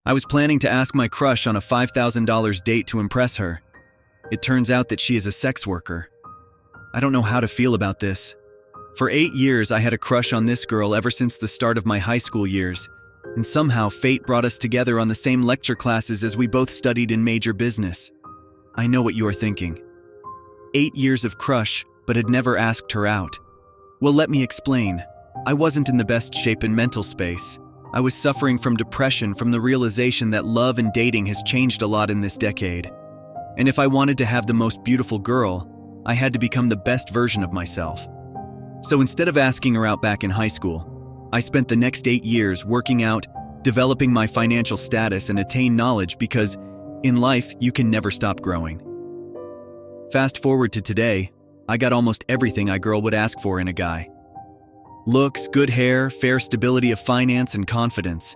I was planning to ask my crush on a $5,000 date to impress her. It turns out that she is a sex worker. I don't know how to feel about this. For 8 years, I had a crush on this girl ever since the start of my high school years, and somehow fate brought us together on the same lecture classes as we both studied in major business. I know what you are thinking. 8 years of crush, but had never asked her out. Well, let me explain. I wasn't in the best shape in mental space. I was suffering from depression from the realization that love and dating has changed a lot in this decade. And if I wanted to have the most beautiful girl, I had to become the best version of myself. So instead of asking her out back in high school, I spent the next 8 years working out, developing my financial status and attain knowledge because in life, you can never stop growing. Fast forward to today, I got almost everything a girl would ask for in a guy. Looks, good hair, fair stability of finance and confidence.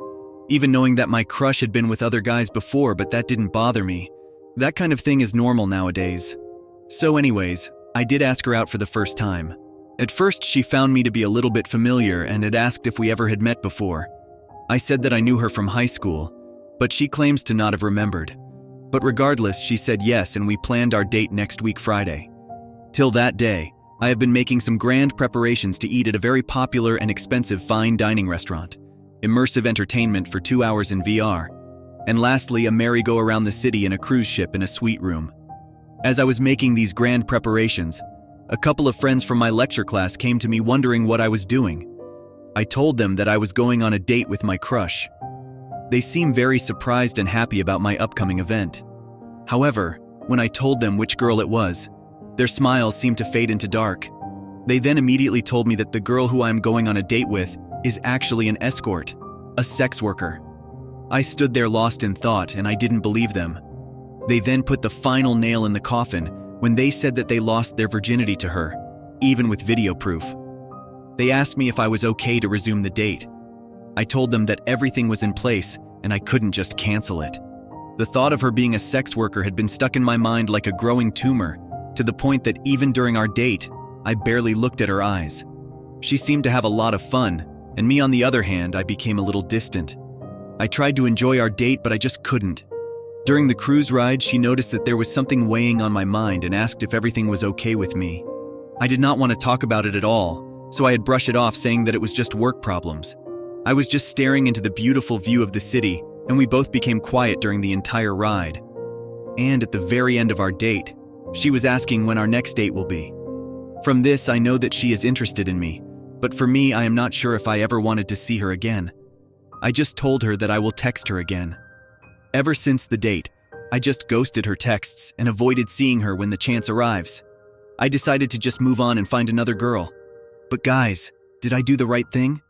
Even knowing that my crush had been with other guys before, but that didn't bother me. That kind of thing is normal nowadays. So anyways, I did ask her out for the first time. At first, she found me to be a little bit familiar and had asked if we ever had met before. I said that I knew her from high school, but she claims to not have remembered. But regardless, she said yes, and we planned our date next week Friday. Till that day, I have been making some grand preparations to eat at a very popular and expensive fine dining restaurant, immersive entertainment for 2 hours in VR, and lastly, a merry-go around the city in a cruise ship in a suite room. As I was making these grand preparations, a couple of friends from my lecture class came to me wondering what I was doing. I told them that I was going on a date with my crush. They seemed very surprised and happy about my upcoming event. However, when I told them which girl it was, their smiles seemed to fade into dark. They then immediately told me that the girl who I am going on a date with is actually an escort, a sex worker. I stood there lost in thought and I didn't believe them. They then put the final nail in the coffin when they said that they lost their virginity to her, even with video proof. They asked me if I was okay to resume the date. I told them that everything was in place and I couldn't just cancel it. The thought of her being a sex worker had been stuck in my mind like a growing tumor, to the point that even during our date, I barely looked at her eyes. She seemed to have a lot of fun, and me on the other hand, I became a little distant. I tried to enjoy our date, but I just couldn't. During the cruise ride, she noticed that there was something weighing on my mind and asked if everything was okay with me. I did not want to talk about it at all, so I had brushed it off saying that it was just work problems. I was just staring into the beautiful view of the city, and we both became quiet during the entire ride. And at the very end of our date, she was asking when our next date will be. From this, I know that she is interested in me, but for me, I am not sure if I ever wanted to see her again. I just told her that I will text her again. Ever since the date, I just ghosted her texts and avoided seeing her when the chance arrives. I decided to just move on and find another girl. But guys, did I do the right thing?